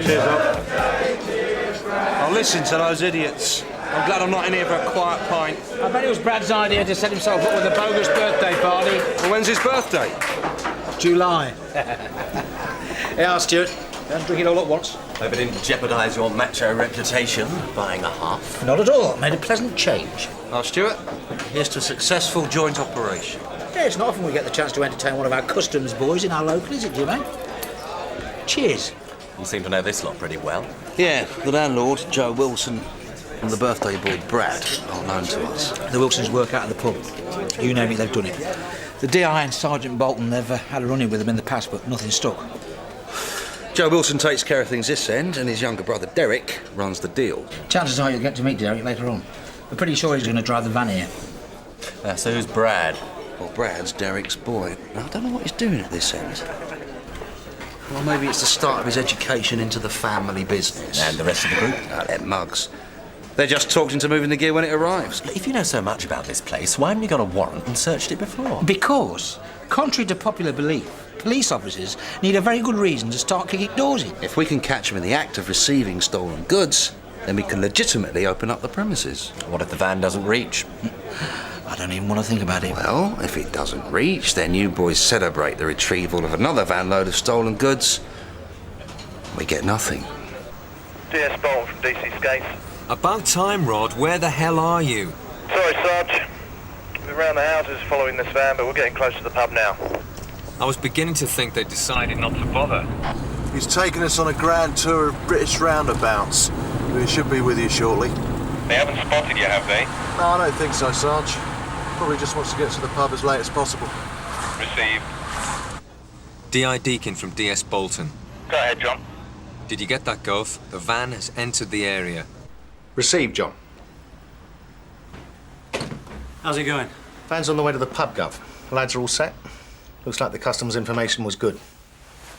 Cheers, Rob. Oh, listen to those idiots. I'm glad I'm not in here for a quiet pint. I bet it was Brad's idea to set himself up with a bogus birthday party. Well, when's his birthday? July. Yeah, Stuart. Don't drink it all at once. Hope it didn't jeopardise your macho reputation, buying a half. Not at all. Made a pleasant change. Oh, Stuart, here's to a successful joint operation. Yeah, it's not often we get the chance to entertain one of our customs boys in our local, is it, Jimmy? Cheers. You seem to know this lot pretty well. Yeah, the landlord, Joe Wilson, and the birthday boy, Brad, are known to us. The Wilsons work out of the pub. You name it, they've done it. The D.I. and Sergeant Boulton, they've had a run-in with them in the past, but nothing stuck. Joe Wilson takes care of things this end, and his younger brother, Derek, runs the deal. Chances are you'll get to meet Derek later on. We're pretty sure he's going to drive the van here. So who's Brad? Well, Brad's Derek's boy. Now, I don't know what he's doing at this end. Well, maybe it's the start of his education into the family business. And the rest of the group? They're mugs. They're just talked into moving the gear when it arrives. If you know so much about this place, why haven't you got a warrant and searched it before? Because, contrary to popular belief, police officers need a very good reason to start kicking doors in. If we can catch them in the act of receiving stolen goods, then we can legitimately open up the premises. What if the van doesn't reach? I don't even want to think about it. Well, if it doesn't reach, then you boys celebrate the retrieval of another van load of stolen goods. We get nothing. DS Boulton from D.C. Skase. About time, Rod. Where the hell are you? Sorry, Sarge. We're around the houses following this van, but we're getting close to the pub now. I was beginning to think they decided not to bother. He's taking us on a grand tour of British roundabouts. We should be with you shortly. They haven't spotted you, have they? No, I don't think so, Sarge. Probably just wants to get to the pub as late as possible. Received. D.I. Deacon from DS Boulton. Go ahead, John. Did you get that, Gov? The van has entered the area. Received, John. How's it going? Van's on the way to the pub, Gov. The lads are all set. Looks like the customs information was good.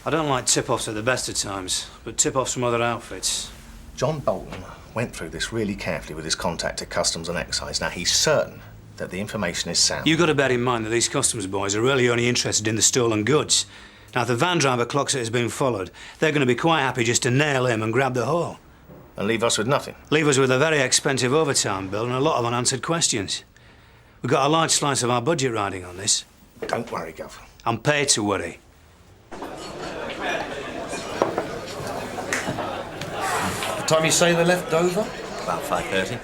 I don't like tip-offs at the best of times, but tip-offs from other outfits. John Boulton went through this really carefully with his contact at Customs and Excise. Now, he's certain that the information is sound. You've got to bear in mind that these customs boys are really only interested in the stolen goods. Now, if the van driver clocks it as being followed, they're going to be quite happy just to nail him and grab the haul. And leave us with nothing. Leave us with a very expensive overtime bill and a lot of unanswered questions. We've got a large slice of our budget riding on this. Don't worry, Gov. I'm paid to worry. What time you say they left Dover? About 5:30.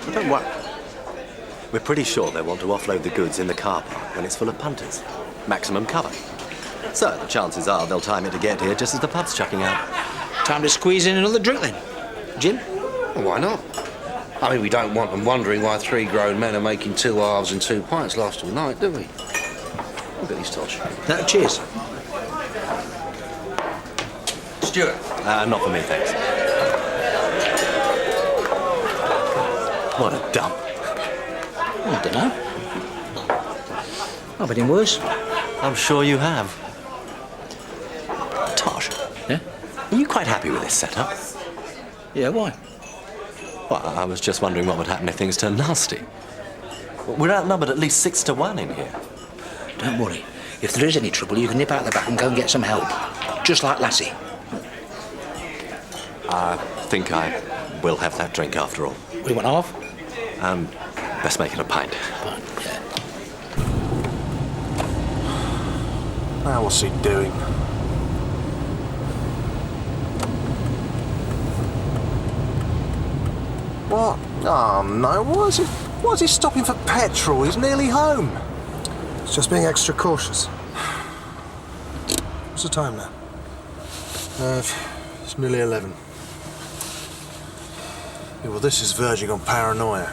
But don't worry. We're pretty sure they want to offload the goods in the car park when it's full of punters. Maximum cover. So the chances are they'll time it to get here just as the pub's chucking out. Time to squeeze in another drink then. Jim? Well, why not? I mean, we don't want them wondering why three grown men are making 2 halves and 2 pints last all night, do we? Look at these, Tosh. Cheers. Stuart. Not for me, thanks. What a dump. I don't know. I've been in worse. I'm sure you have. Tosh. Yeah? Are you quite happy with this setup? Yeah, why? Well, I was just wondering what would happen if things turned nasty. We're outnumbered at least 6 to 1 in here. Don't worry. If there is any trouble, you can nip out the back and go and get some help. Just like Lassie. I think I will have that drink after all. What do you want, half? Best make it a pint. Fine, yeah. Now what's he doing? What? Oh, no. Why's he stopping for petrol? He's nearly home. It's just being extra cautious. What's the time now? It's nearly 11. Yeah, well, this is verging on paranoia.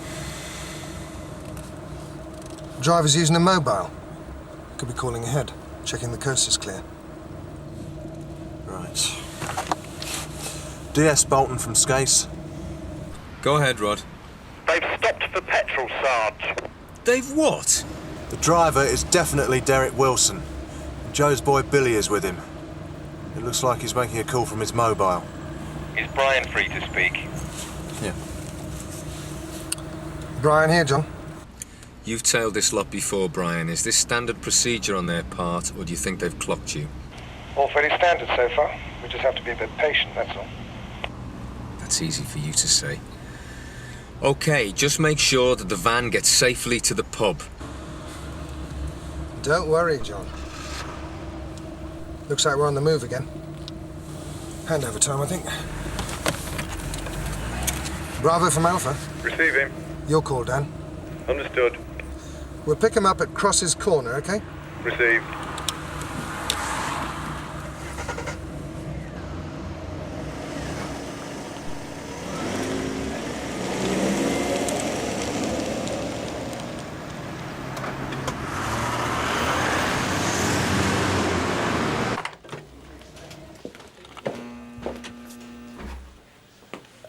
Driver's using a mobile. Could be calling ahead, checking the coast is clear. Right. DS Boulton from Skase. Go ahead, Rod. They've stopped for petrol, Sarge. They've what? The driver is definitely Derek Wilson. Joe's boy Billy is with him. It looks like he's making a call from his mobile. Is Brian free to speak? Yeah. Brian here, John. You've tailed this lot before, Brian. Is this standard procedure on their part, or do you think they've clocked you? All fairly standard so far. We just have to be a bit patient, that's all. That's easy for you to say. OK, just make sure that the van gets safely to the pub. Don't worry, John. Looks like we're on the move again. Handover time, I think. Bravo from Alpha. Receiving. Your call, Dan. Understood. We'll pick him up at Cross's Corner, okay? Received.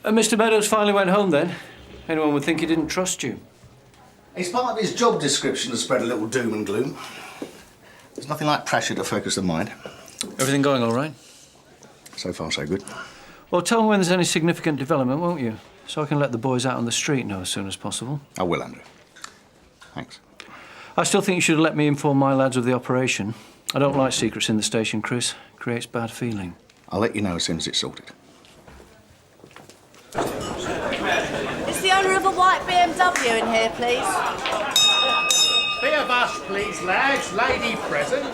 Mr. Meadows finally went home then? Anyone would think he didn't trust you. It's part of his job description to spread a little doom and gloom. There's nothing like pressure to focus the mind. Everything going all right? So far, so good. Well, tell me when there's any significant development, won't you? So I can let the boys out on the street know as soon as possible. I will, Andrew. Thanks. I still think you should have let me inform my lads of the operation. I don't like secrets in the station, Chris. Creates bad feeling. I'll let you know as soon as it's sorted. Is the owner of a white BMW in here, please? Be of us, please, lads. Lady present.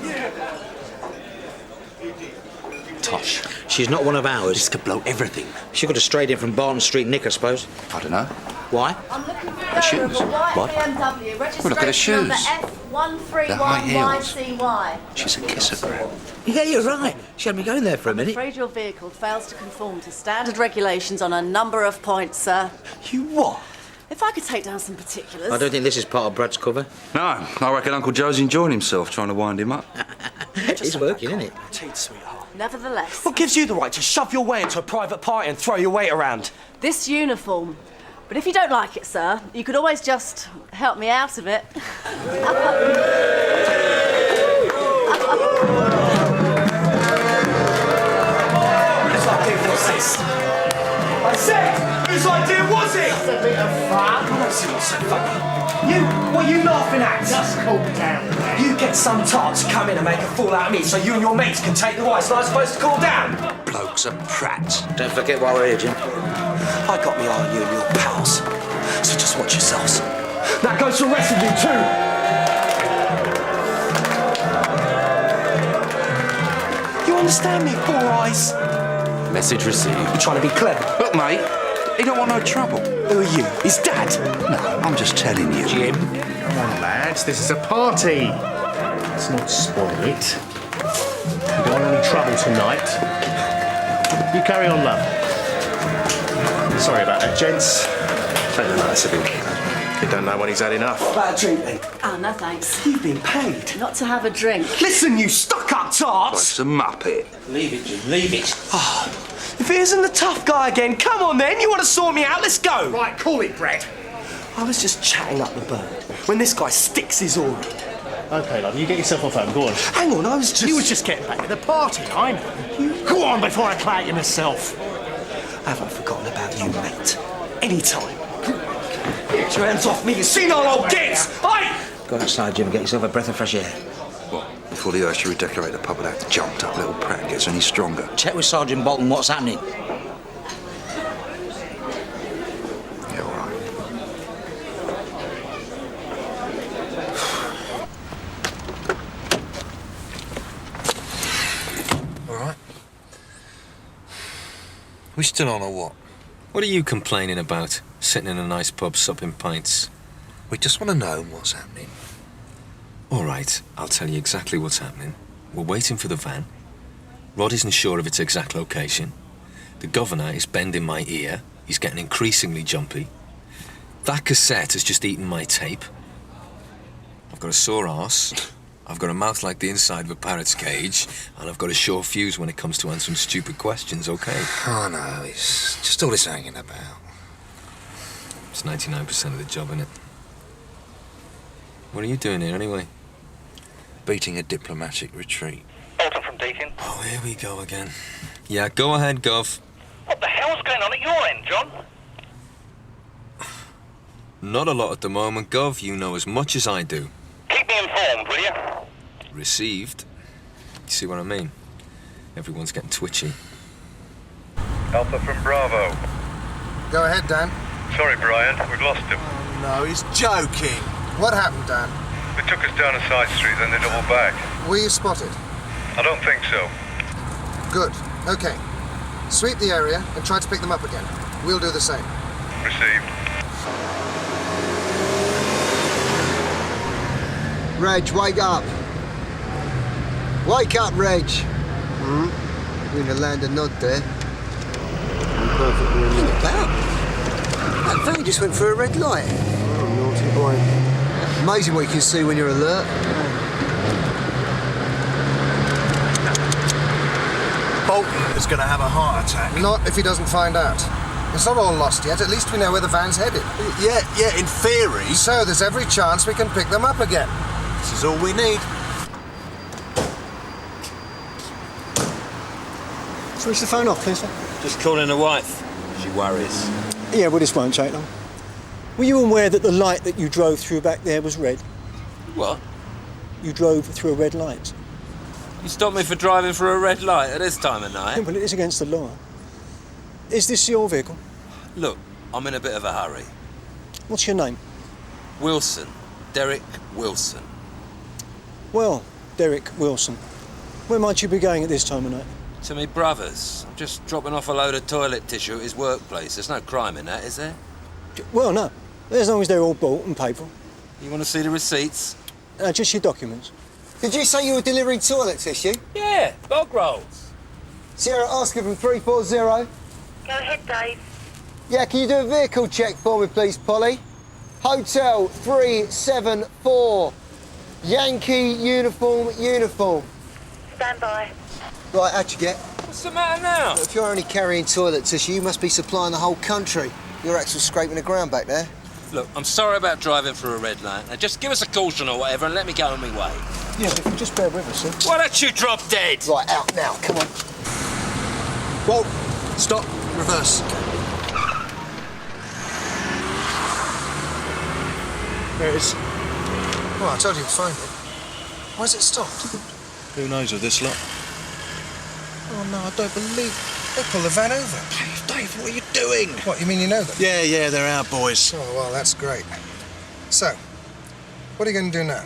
Tosh. She's not one of ours. This could blow everything. She could have strayed in from Barton Street Nick, I suppose. I don't know. Why? I'm looking for the owner of a white What? BMW. Registration Well, look at her shoes. number They're high heels. F131YCY. She's a kisser, Brad. Yeah, you're right. She had me going there for a I'm minute. afraid your vehicle fails to conform to standard regulations on a number of points, sir. You what? If I could take down some particulars. I don't think this is part of Brad's cover. No, I reckon Uncle Joe's enjoying himself trying to wind him up. It's working, isn't it? Teeth, sweetheart. Nevertheless, What gives you the right to shove your way into a private party and throw your weight around? this uniform. But if you don't like it, sir, you could always just help me out of it. Whose idea was this? I said, whose idea was it? It's a bit of fun. I don't see what's so funny. You, what are you laughing at? Just cool down, man. You get some tart to come in and make a fool out of me so you and your mates can take the rice and I'm supposed to cool down. Bloke's a prat. Don't forget why we're here, Jim. I got me eye on you and your pals. So just watch yourselves. That goes for the rest of you too. You understand me, Four Eyes? Message received. You're trying to be clever. Look, mate, he don't want no trouble. Who are you? His dad? No, I'm just telling you. Jim. Come on, lads. This is a party. Let's not spoil it. You don't want any trouble tonight. You carry on, love. Sorry about that, gents. Take the nice of him. He don't know when he's had enough. About a drink then. Oh, no thanks. You've been paid. Not to have a drink. Listen, you stuck-up tarts! It's a muppet. Leave it, Jim. Leave it. If he isn't the tough guy again, come on then. You want to sort me out? Let's go. Right, call it, Brad. I was just chatting up the bird when this guy sticks his oar in. Okay, love, you get yourself off home. Go on. Hang on, I was just... You was just getting back to the party, I know. Go on before I play you myself. I haven't forgotten about you, mate. Anytime. Get your hands off me, you senile old gits! Hey! Go outside, Jim, and get yourself a breath of fresh air. What? Before the Ursher redecorate the pub with that jumped-up little prat gets any stronger. Check with Sergeant Boulton what's happening. Yeah, all right. All right. We still on or what? What are you complaining about? Sitting in a nice pub supping pints. We just want to know what's happening. All right, I'll tell you exactly what's happening. We're waiting for the van. Rod isn't sure of its exact location. The governor is bending my ear. He's getting increasingly jumpy. That cassette has just eaten my tape. I've got a sore arse. I've got a mouth like the inside of a parrot's cage. And I've got a sure fuse when it comes to answering stupid questions, OK? Oh, no, it's just all this hanging about. It's 99% of the job, innit? What are you doing here, anyway? Beating a diplomatic retreat. Boulter from Deacon. Oh, here we go again. Yeah, go ahead, Gov. What the hell's going on at your end, John? Not a lot at the moment, Gov. You know as much as I do. Keep me informed, will you? Received. You see what I mean? Everyone's getting twitchy. Alpha from Bravo. Go ahead, Dan. Sorry, Brian, we've lost him. No, he's joking. What happened, Dan? They took us down a side street, then they doubled back. Were you spotted? I don't think so. Good. Okay. Sweep the area and try to pick them up again. We'll do the same. Received. Reg, wake up. Wake up, Reg. You're gonna land a nod there. What about? That van just went through a red light. Oh, naughty boy. Amazing what you can see when you're alert. Boulton is going to have a heart attack. Not if he doesn't find out. It's not all lost yet. At least we know where the van's headed. Yeah, in theory. So there's every chance we can pick them up again. This is all we need. Switch the phone off, please, sir. Just calling the wife. She worries. Yeah, well, this won't take long. Were you aware that the light that you drove through back there was red? What? You drove through a red light. You stopped me for driving through a red light at this time of night? Yeah, well, it is against the law. Is this your vehicle? Look, I'm in a bit of a hurry. What's your name? Wilson. Derek Wilson. Well, Derek Wilson, where might you be going at this time of night? To me brother's. I'm just dropping off a load of toilet tissue at his workplace. There's no crime in that, is there? Well, no. As long as they're all bought and paid for. You want to see the receipts? Just your documents. Did you say you were delivering toilet tissue? Yeah, bog rolls. Sierra Oscar from 340. Go ahead, Dave. Yeah, can you do a vehicle check for me, please, Polly? Hotel 374. Yankee uniform. Stand by. Right, how'd you get? What's the matter now? If you're only carrying toilet tissue, you must be supplying the whole country. Your axle's scraping the ground back there. Look, I'm sorry about driving through a red light. Now, just give us a caution or whatever and let me go on my way. Yeah, but if you just bear with us, sir. Why don't you drop dead? Right, out now, come on. Whoa, stop, reverse. There it is. Well, I told you to find it. Why's it stopped? Who knows with this lot? Oh, no, I don't believe... They pulled the van over. Dave, what are you doing? What, you mean you know them? Yeah, they're our boys. Oh, well, that's great. So, what are you going to do now?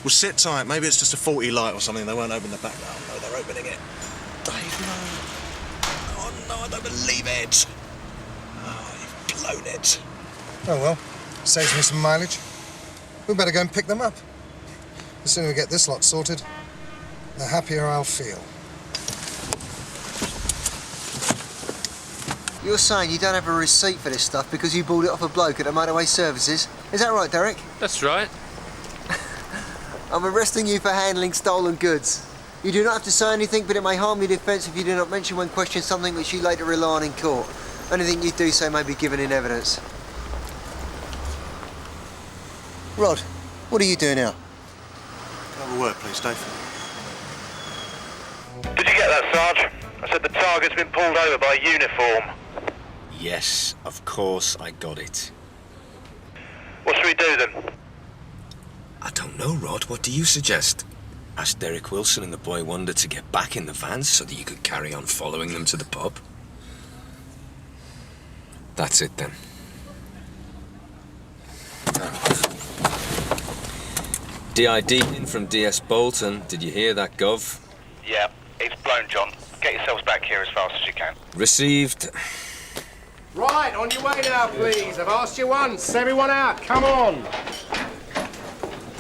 Well, sit tight. Maybe it's just a faulty light or something. They won't open the back door. No, they're opening it. Dave, no. Oh, no, I don't believe it. Oh, you've blown it. Oh, well, saves me some mileage. We better go and pick them up. The sooner we get this lot sorted, the happier I'll feel. You're saying you don't have a receipt for this stuff because you bought it off a bloke at the motorway services? Is that right, Derek? That's right. I'm arresting you for handling stolen goods. You do not have to say anything, but it may harm your defence if you do not mention when questioned something which you later rely on in court. Anything you do say may be given in evidence. Rod, what are you doing now? Have a word, please, Dave. Did you get that, Sarge? I said the target's been pulled over by uniform. Yes, of course I got it. What should we do then? I don't know, Rod. What do you suggest? Ask Derek Wilson and the boy wonder to get back in the van so that you could carry on following them to the pub? That's it, then. DID in from DS Boulton. Did you hear that, Gov? Yeah, it's blown, John. Get yourselves back here as fast as you can. Received. Right, on your way now, please. I've asked you once. Everyone out, come on.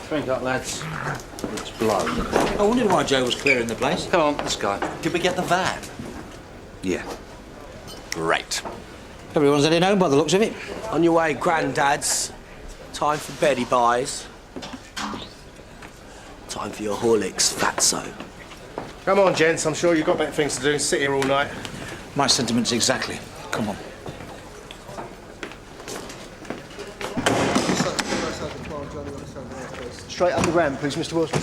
Drink up, lads. It's blood. I wondered why Joe was clearing the place. Come on, let's go. Did we get the van? Yeah. Great. Everyone's heading home by the looks of it. On your way, granddads. Time for beddy buys. Time for your Horlicks, fatso. Come on, gents. I'm sure you've got better things to do than sit here all night. My sentiments exactly. Come on. Straight up the ramp, please, Mr. Wilson.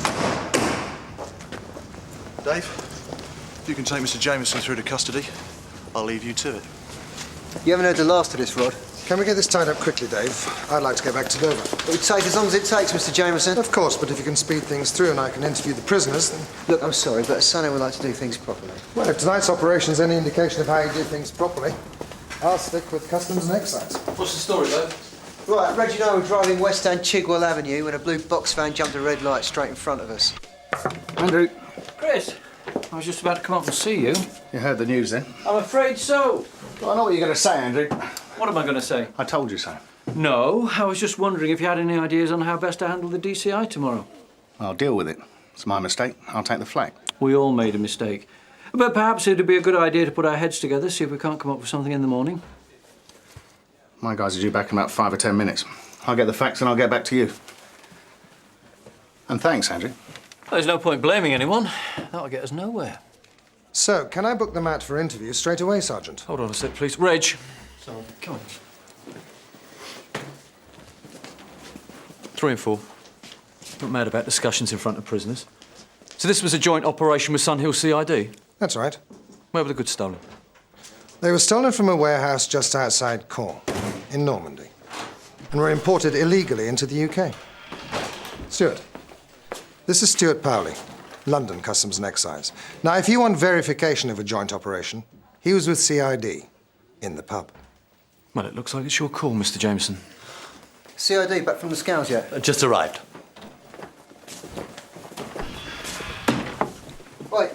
Dave, if you can take Mr. Jameson through to custody, I'll leave you to it. You haven't heard the last of this, Rod. Can we get this tied up quickly, Dave? I'd like to get back to Dover. It would take as long as it takes, Mr. Jameson. Of course, but if you can speed things through and I can interview the prisoners, then... Look, I'm sorry, but Sonny would like to do things properly. Well, if tonight's operation's any indication of how you do things properly, I'll stick with Customs and Excise. What's the story, though? Right, Reg and I were driving west down Chigwell Avenue when a blue box van jumped a red light straight in front of us. Andrew. Chris, I was just about to come up and see you. You heard the news then? I'm afraid so. Well, I know what you're going to say, Andrew. What am I going to say? I told you so. No, I was just wondering if you had any ideas on how best to handle the D.C.I. tomorrow. I'll deal with it. It's my mistake. I'll take the flak. We all made a mistake. But perhaps it'd be a good idea to put our heads together, see if we can't come up with something in the morning. My guys are due back in about 5 or 10 minutes. I'll get the facts and I'll get back to you. And thanks, Andrew. Well, there's no point blaming anyone. That'll get us nowhere. So, can I book them out for interviews straight away, Sergeant? Hold on a sec, please. Reg. So, come on. 3 and 4. Not mad about discussions in front of prisoners. So this was a joint operation with Sun Hill CID? That's right. Where were the goods stolen? They were stolen from a warehouse just outside Caen, in Normandy, and were imported illegally into the UK. Stuart, this is Stuart Powley, London Customs and Excise. Now, if you want verification of a joint operation, he was with CID in the pub. Well, it looks like it's your call, Mr. Jameson. CID back from the Scouts yet? Just arrived. Right,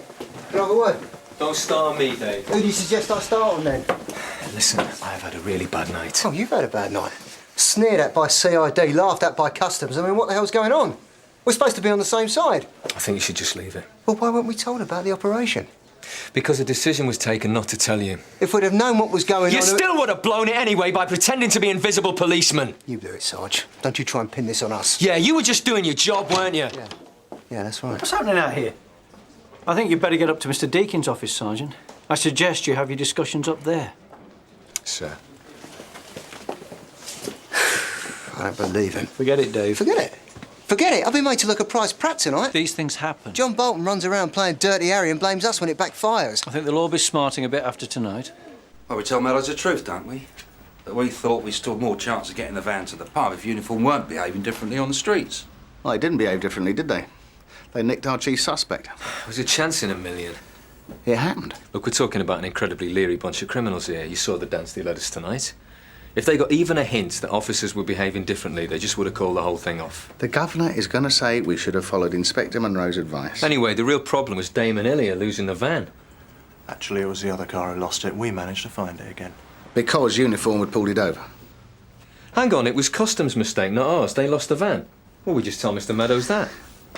can I have a word? Don't start on me, Dave. Who do you suggest I start on then? Listen, I've had a really bad night. Oh, you've had a bad night. Sneered at by CID, laughed at by Customs. I mean, what the hell's going on? We're supposed to be on the same side. I think you should just leave it. Well, why weren't we told about the operation? Because a decision was taken not to tell you. If we'd have known what was going on... You still would have blown it anyway by pretending to be invisible policemen. You do it, Sarge. Don't you try and pin this on us. Yeah, you were just doing your job, weren't you? Yeah, that's right. What's happening out here? I think you'd better get up to Mr. Deakin's office, Sergeant. I suggest you have your discussions up there. Sir. I don't believe him. Forget it, Dave. Forget it? Forget it. I've been made to look a prize prat tonight. These things happen. John Boulton runs around playing Dirty Harry and blames us when it backfires. I think they'll all be smarting a bit after tonight. Well, we tell Meadows the truth, don't we? That we thought we stood more chance of getting the van to the pub if uniform weren't behaving differently on the streets. Well, they didn't behave differently, did they? They nicked our chief suspect. It was a chance in a million. It happened. Look, we're talking about an incredibly leery bunch of criminals here. You saw the dance they led us tonight. If they got even a hint that officers were behaving differently, they just would have called the whole thing off. The governor is going to say we should have followed Inspector Munro's advice. Anyway, the real problem was Damon Illier losing the van. Actually, it was the other car who lost it. We managed to find it again. Because uniform had pulled it over. Hang on, it was Customs' mistake, not ours. They lost the van. Well, we just tell Mr. Meadows that.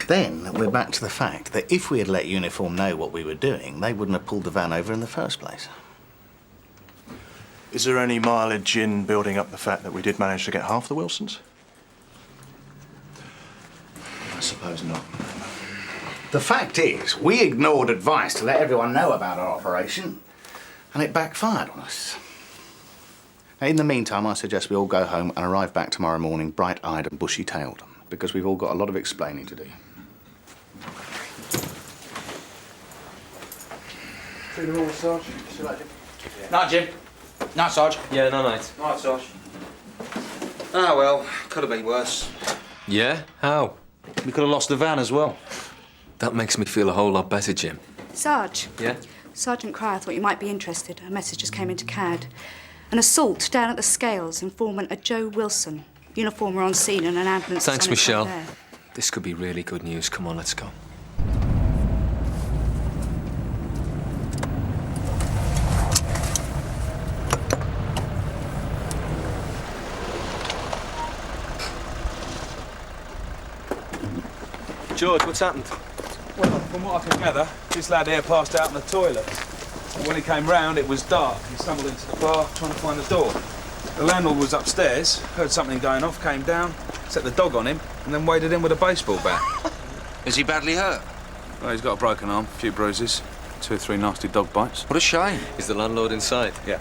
Then we're back to the fact that if we had let uniform know what we were doing, they wouldn't have pulled the van over in the first place. Is there any mileage in building up the fact that we did manage to get half the Wilsons? I suppose not. The fact is, we ignored advice to let everyone know about our operation, and it backfired on us. Now, in the meantime, I suggest we all go home and arrive back tomorrow morning bright-eyed and bushy-tailed, because we've all got a lot of explaining to do. See you all, Sarge. See you later. Night, Jim. Night, Sarge. Yeah, no, mate. Night, Tosh. Ah, well, could have been worse. Yeah? How? We could have lost the van as well. That makes me feel a whole lot better, Jim. Sarge. Yeah? Sergeant Cryer thought you might be interested. A message just came into CAD. An assault down at the Scales. Informant a Joe Wilson. Uniformer on scene and an ambulance. Thanks, on its way Michelle. there. This could be really good news. Come on, let's go. George, what's happened? Well, from what I can gather, this lad here passed out in the toilet. And when he came round, it was dark. He stumbled into the bar, trying to find the door. The landlord was upstairs, heard something going off, came down, set the dog on him, and then waded in with a baseball bat. Is he badly hurt? Well, he's got a broken arm, a few bruises, 2 or 3 nasty dog bites. What a shame. Is the landlord inside? Yeah.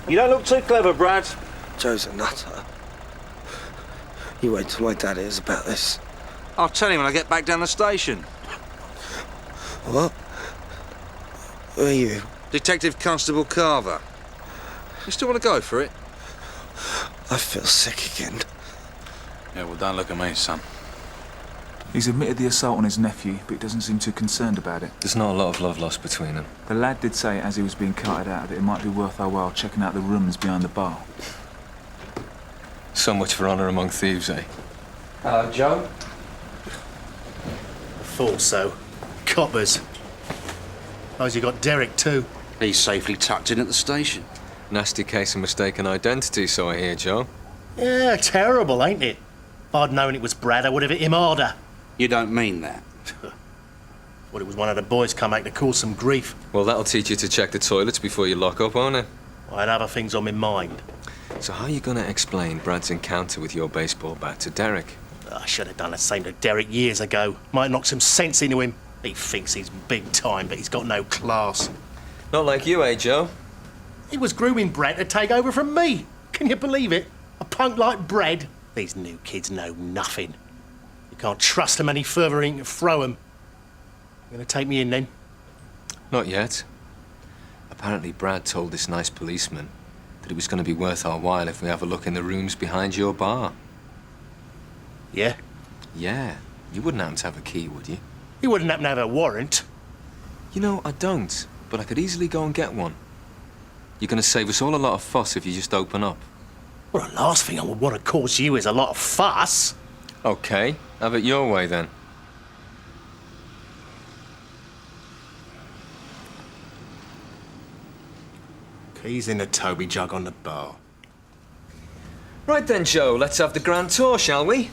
You don't look too clever, Brad. Joe's a nutter. You wait till my dad hears about this. I'll tell him when I get back down the station. What? Who are you? Detective Constable Carver. You still want to go for it? I feel sick again. Yeah, well, don't look at me, son. He's admitted the assault on his nephew, but he doesn't seem too concerned about it. There's not a lot of love lost between them. The lad did say as he was being carted out that it might be worth our while checking out the rooms behind the bar. So much for honour among thieves, eh? Hello, Joe. I thought so. Coppers. Suppose you got Derek too. He's safely tucked in at the station. Nasty case of mistaken identity, so I hear, Joe. Yeah, terrible, ain't it? If I'd known it was Brad, I would have hit him harder. You don't mean that? Well, it was one of the boys come back to cause some grief. Well, that'll teach you to check the toilets before you lock up, won't it? I had other things on my mind. So how are you going to explain Brad's encounter with your baseball bat to Derek? I should have done the same to Derek years ago. Might knock some sense into him. He thinks he's big time, but he's got no class. Not like you, eh, Joe? He was grooming Brad to take over from me. Can you believe it? A punk like Brad. These new kids know nothing. You can't trust them any further and you can throw them. You gonna take me in then? Not yet. Apparently Brad told this nice policeman that it was going to be worth our while if we have a look in the rooms behind your bar. Yeah? Yeah. You wouldn't happen to have a key, would you? You wouldn't happen to have a warrant. You know, I don't, but I could easily go and get one. You're going to save us all a lot of fuss if you just open up. Well, the last thing I would want to cause you is a lot of fuss. OK, have it your way then. Keys in the Toby jug on the bar. Right then, Joe, let's have the grand tour, shall we?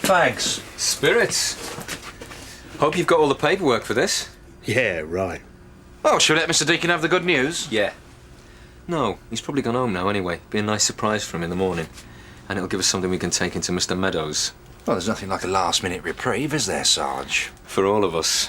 Thanks. Spirits. Hope you've got all the paperwork for this. Yeah, right. Oh, shall we let Mr. Deacon have the good news? Yeah. No, he's probably gone home now anyway. Be a nice surprise for him in the morning. And it'll give us something we can take into Mr. Meadows. Well, there's nothing like a last-minute reprieve, is there, Sarge? For all of us.